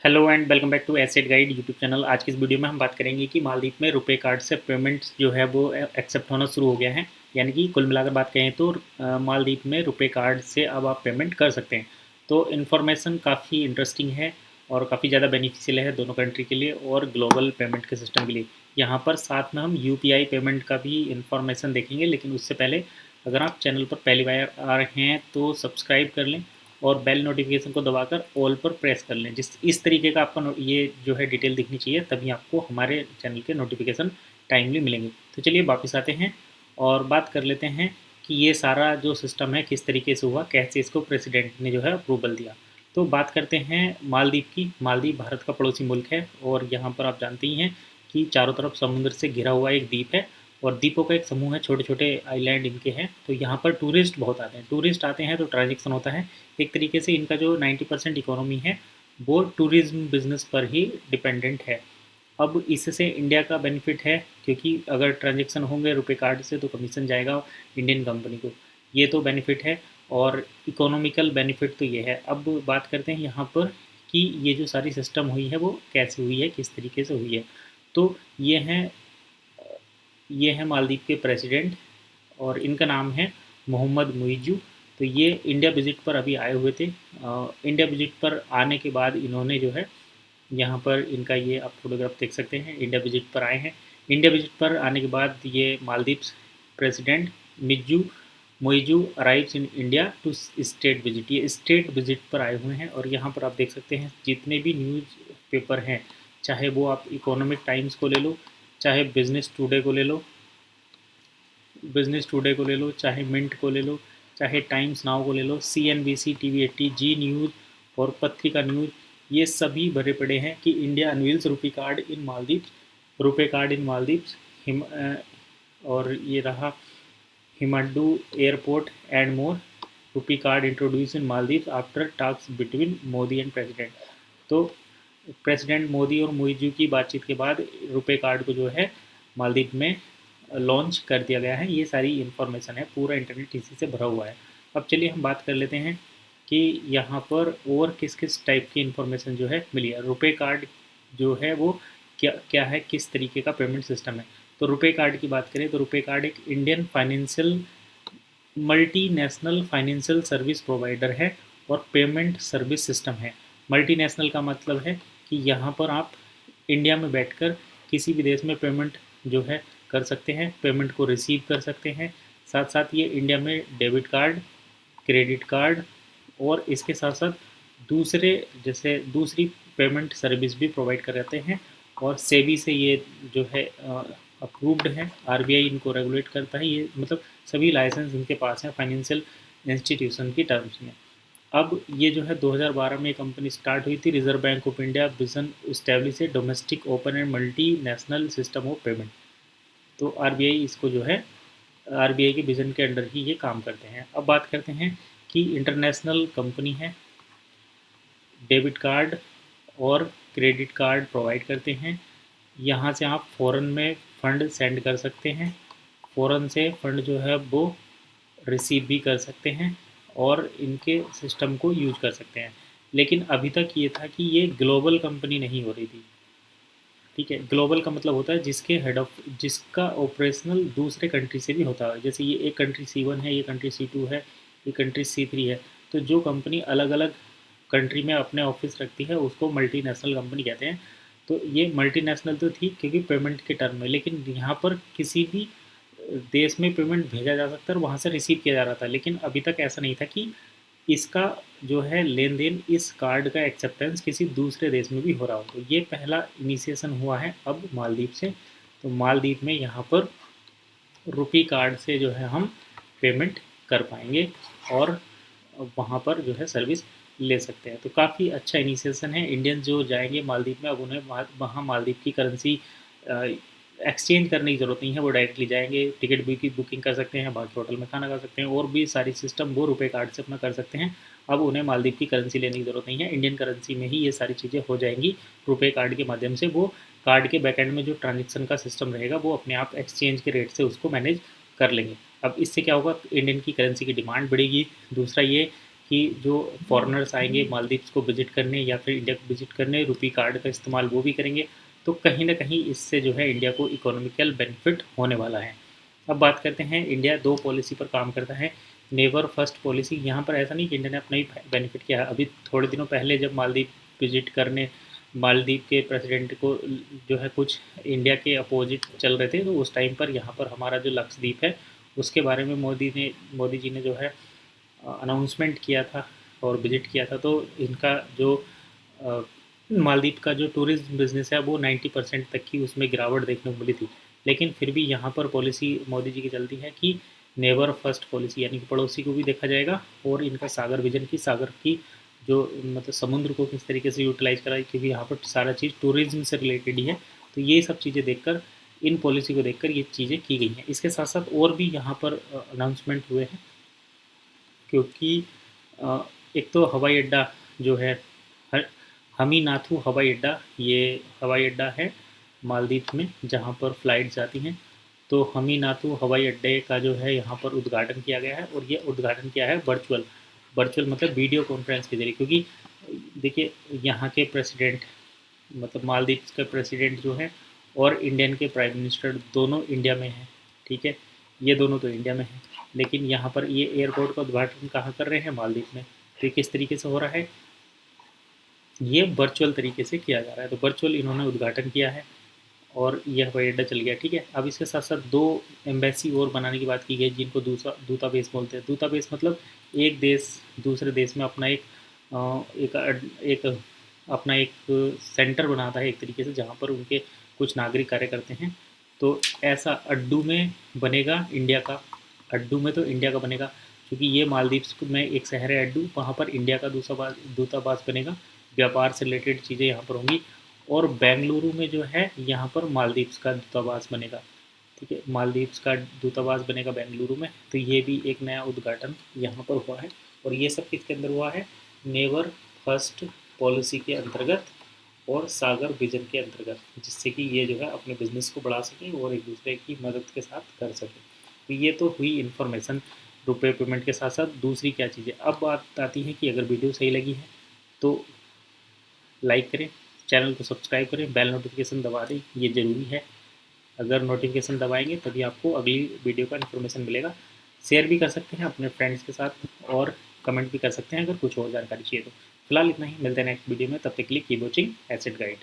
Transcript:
Hello and welcome back to asset guide YouTube channel. आज की इस वीडियो में हम बात करेंगे कि मालदीव में रुपए कार्ड से पेमेंट्स जो है वो एक्सेप्ट होना शुरू हो गया है। यानी कि कुल मिलाकर बात करें तो मालदीव में रुपए कार्ड से अब आप पेमेंट कर सकते हैं। तो इन्फॉर्मेशन काफ़ी इंटरेस्टिंग है और काफ़ी ज़्यादा बेनिफिशियल है दोनों कंट्री के लिए और ग्लोबल पेमेंट के सिस्टम के लिए। यहाँ पर साथ में हम यूपीआई पेमेंट का भी इंफॉर्मेशन देखेंगे, लेकिन उससे पहले अगर आप चैनल पर पहली बार आ रहे हैं तो सब्सक्राइब कर लें और बेल नोटिफिकेशन को दबाकर ऑल पर प्रेस कर लें। जिस इस तरीके का आपका ये जो है डिटेल दिखनी चाहिए, तभी आपको हमारे चैनल के नोटिफिकेशन टाइमली मिलेंगे। तो चलिए वापस आते हैं और बात कर लेते हैं कि ये सारा जो सिस्टम है किस तरीके से हुआ, कैसे इसको प्रेसिडेंट ने जो है अप्रूवल दिया। तो बात करते हैं मालदीव की। मालदीव भारत का पड़ोसी मुल्क है और यहाँ पर आप जानते ही हैं कि चारों तरफ समुद्र से घिरा हुआ एक द्वीप है और द्वीपों का एक समूह है, छोटे छोटे आइलैंड इनके हैं। तो यहाँ पर टूरिस्ट बहुत आते हैं। टूरिस्ट आते हैं तो ट्रांजेक्शन होता है। एक तरीके से इनका जो 90% इकोनॉमी है वो टूरिज्म बिजनेस पर ही डिपेंडेंट है। अब इससे इंडिया का बेनिफिट है, क्योंकि अगर ट्रांजेक्शन होंगे रुपए कार्ड से तो कमीशन जाएगा इंडियन कंपनी को। ये तो बेनिफिट है और इकोनॉमिकल बेनिफिट तो ये है। अब बात करते हैं यहाँ पर कि ये जो सारी सिस्टम हुई है वो कैसे हुई है, किस तरीके से हुई है। तो ये है मालदीव के प्रेसिडेंट और इनका नाम है मोहम्मद मुइजू। तो ये इंडिया विजिट पर अभी आए हुए थे। इंडिया विजिट पर आने के बाद इन्होंने जो है यहाँ पर इनका ये आप फोटोग्राफ देख सकते हैं। इंडिया विजिट पर आए हैं। इंडिया विजिट पर आने के बाद ये Maldives president Muizzu Muizzu arrives in India to state visit. ये स्टेट विजिट पर आए हुए हैं और यहाँ पर आप देख सकते हैं जितने भी न्यूज़ पेपर हैं, चाहे वो आप इकोनॉमिक टाइम्स को ले लो, चाहे बिजनेस टुडे को ले लो, चाहे मिंट को ले लो, चाहे टाइम्स नाउ को ले लो, CNBC, TV80, जी न्यूज़ और पत्रिका न्यूज़, ये सभी भरे पड़े हैं कि India unveils RuPay card in Maldives. और ये रहा Hanimaadhoo airport and more, rupee card introduce in Maldives after talks between Modi and president. तो प्रेसिडेंट मोदी और मुइजू की बातचीत के बाद रुपए कार्ड को जो है मालदीव में लॉन्च कर दिया गया है। ये सारी इन्फॉर्मेशन है, पूरा इंटरनेट इसी से भरा हुआ है। अब चलिए हम बात कर लेते हैं कि यहाँ पर और किस किस टाइप की इन्फॉर्मेशन जो है मिली है। रुपए कार्ड जो है वो क्या क्या है, किस तरीके का पेमेंट सिस्टम है। तो रुपए कार्ड की बात करें तो रुपए कार्ड एक Indian financial multinational financial service provider है और पेमेंट सर्विस सिस्टम है। मल्टीनेशनल का मतलब है कि यहाँ पर आप इंडिया में बैठकर किसी भी देश में पेमेंट जो है कर सकते हैं, पेमेंट को रिसीव कर सकते हैं। साथ साथ ये इंडिया में डेबिट कार्ड, क्रेडिट कार्ड और इसके साथ साथ दूसरे जैसे दूसरी पेमेंट सर्विस भी प्रोवाइड कर रहते हैं। और सेबी से ये जो है अप्रूव्ड है, RBI इनको रेगुलेट करता है। ये मतलब सभी लाइसेंस इनके पास हैं फाइनेंशियल इंस्टीट्यूशन की टर्म्स में। अब ये जो है 2012 में कंपनी स्टार्ट हुई थी। Reserve bank of India vision establish A domestic open and multi national system of payment. तो RBI इसको जो है RBI के विजन के अंडर ही ये काम करते हैं। अब बात करते हैं कि इंटरनेशनल कंपनी है, डेबिट कार्ड और क्रेडिट कार्ड प्रोवाइड करते हैं। यहाँ से आप फ़ॉरेन में फ़ंड सेंड कर सकते हैं, फ़ॉरेन से फ़ंड जो है वो रिसीव भी कर सकते हैं और इनके सिस्टम को यूज कर सकते हैं। लेकिन अभी तक ये था कि ये ग्लोबल कंपनी नहीं हो रही थी। ठीक है, ग्लोबल का मतलब होता है जिसका ऑपरेशनल दूसरे कंट्री से भी होता है। जैसे ये एक कंट्री C1 है, ये कंट्री C2 है, ये कंट्री C3 है। तो जो कंपनी अलग अलग कंट्री में अपने ऑफिस रखती है उसको मल्टीनेशनल कंपनी कहते हैं। तो ये मल्टीनेशनल तो थी क्योंकि पेमेंट के टर्म में, लेकिन यहाँ पर किसी भी देश में पेमेंट भेजा जा सकता है और वहाँ से रिसीव किया जा रहा था। लेकिन अभी तक ऐसा नहीं था कि इसका जो है लेन देन, इस कार्ड का एक्सेप्टेंस किसी दूसरे देश में भी हो रहा हो। तो ये पहला इनिशिएशन हुआ है अब मालदीव से। तो मालदीव में यहाँ पर रुपी कार्ड से जो है हम पेमेंट कर पाएंगे और वहाँ पर जो है सर्विस ले सकते हैं। तो काफ़ी अच्छा इनिशिएशन है। इंडियन जो जाएंगे मालदीव में, अब उन्हें वहाँ मालदीव की करेंसी एक्सचेंज करने की ज़रूरत नहीं है। वो डायरेक्टली जाएंगे, टिकट की बुकिंग कर सकते हैं, बाकी होटल में खाना खा सकते हैं और भी सारी सिस्टम वो रुपए कार्ड से अपना कर सकते हैं। अब उन्हें मालदीव की करेंसी लेने की ज़रूरत नहीं है, इंडियन करेंसी में ही ये सारी चीज़ें हो जाएंगी। रुपए कार्ड के माध्यम से वो कार्ड के बैकएंड में जो ट्रांजेक्शन का सिस्टम रहेगा वो अपने आप एक्सचेंज के रेट से उसको मैनेज कर लेंगे। अब इससे क्या होगा, इंडियन की करेंसी की डिमांड बढ़ेगी। दूसरा ये कि जो फॉरेनर्स आएंगे मालदीव्स को विजिट करने या फिर इंडिया को विजिट करने, रुपी कार्ड का इस्तेमाल वो भी करेंगे, तो कहीं ना कहीं इससे जो है इंडिया को इकोनॉमिकल बेनिफिट होने वाला है। अब बात करते हैं, इंडिया दो पॉलिसी पर काम करता है। नेवर फर्स्ट पॉलिसी, यहाँ पर ऐसा नहीं कि इंडिया ने अपना ही बेनिफिट किया है। अभी थोड़े दिनों पहले जब मालदीव विजिट करने मालदीव के प्रेसिडेंट को जो है कुछ इंडिया के अपोजिट चल रहे थे, तो उस टाइम पर यहाँ पर हमारा जो लक्षद्वीप है उसके बारे में मोदी जी ने जो है अनाउंसमेंट किया था और विजिट किया था। तो इनका जो मालदीव का जो टूरिज्म बिजनेस है वो 90% तक की उसमें गिरावट देखने को मिली थी। लेकिन फिर भी यहाँ पर पॉलिसी मोदी जी की चलती है कि नेबर फर्स्ट पॉलिसी, यानी कि पड़ोसी को भी देखा जाएगा और इनका सागर विजन की, सागर की जो मतलब समुद्र को किस तरीके से यूटिलाइज करा, क्योंकि यहाँ पर सारा चीज़ टूरिज्म से रिलेटेड ही है। तो ये सब चीज़ें देखकर, इन पॉलिसी को देखकर ये चीज़ें की गई हैं। इसके साथ साथ और भी यहाँ पर अनाउंसमेंट हुए हैं, क्योंकि एक तो हवाई अड्डा जो है हमीनाथू हवाई अड्डा, ये हवाई अड्डा है मालदीव में जहाँ पर फ्लाइट जाती हैं। तो हमीनाथू हवाई अड्डे का जो है यहाँ पर उद्घाटन किया गया है, और ये उद्घाटन किया है वर्चुअल वर्चुअल मतलब वीडियो कॉन्फ्रेंस के जरिए। क्योंकि देखिए यहाँ के प्रेसिडेंट मतलब मालदीव के प्रेसिडेंट जो है और इंडियन के प्राइम मिनिस्टर दोनों इंडिया में हैं, ठीक है, ये दोनों तो इंडिया में हैं, लेकिन यहाँ पर ये एयरपोर्ट का उद्घाटन कहाँ कर रहे हैं, मालदीव में। तो ये किस तरीके से हो रहा है, ये वर्चुअल तरीके से किया जा रहा है। तो वर्चुअल इन्होंने उद्घाटन किया है और यह हवाई अड्डा चल गया, ठीक है। अब इसके साथ साथ दो एम्बेसी और बनाने की बात की गई, जिनको दूसरा दूतावास बोलते हैं। दूतावास मतलब एक देश दूसरे देश में अपना एक अपना एक सेंटर बनाता है एक तरीके से, जहाँ पर उनके कुछ नागरिक कार्य करते हैं। तो ऐसा अड्डू में बनेगा इंडिया का, अड्डू में तो इंडिया का बनेगा, क्योंकि ये मालदीव्स में एक शहर है अड्डू, वहाँ पर इंडिया का दूतावास बनेगा। व्यापार से रिलेटेड चीज़ें यहाँ पर होंगी। और बेंगलुरु में जो है यहाँ पर मालदीव्स का दूतावास बनेगा, ठीक है, मालदीव्स का दूतावास बनेगा बेंगलुरु में। तो ये भी एक नया उद्घाटन यहाँ पर हुआ है। और ये सब किसके अंदर हुआ है, नेवर फर्स्ट पॉलिसी के अंतर्गत और सागर विजन के अंतर्गत, जिससे कि ये जो है अपने बिजनेस को बढ़ा सकें और एक दूसरे की मदद के साथ कर सकें। तो ये तो हुई इन्फॉर्मेशन रुपए पेमेंट के साथ साथ। दूसरी क्या चीज़ें, अब बात आती है कि अगर वीडियो सही लगी है तो लाइक करें, चैनल को सब्सक्राइब करें, बेल नोटिफिकेशन दबा दें, ये ज़रूरी है। अगर नोटिफिकेशन दबाएंगे तभी आपको अगली वीडियो का इन्फॉर्मेशन मिलेगा। शेयर भी कर सकते हैं अपने फ्रेंड्स के साथ और कमेंट भी कर सकते हैं अगर कुछ और जानकारी चाहिए तो। फिलहाल इतना ही, मिलते हैं नेक्स्ट वीडियो में, तब तक के लिए कीप वॉचिंग एसेट गाइड।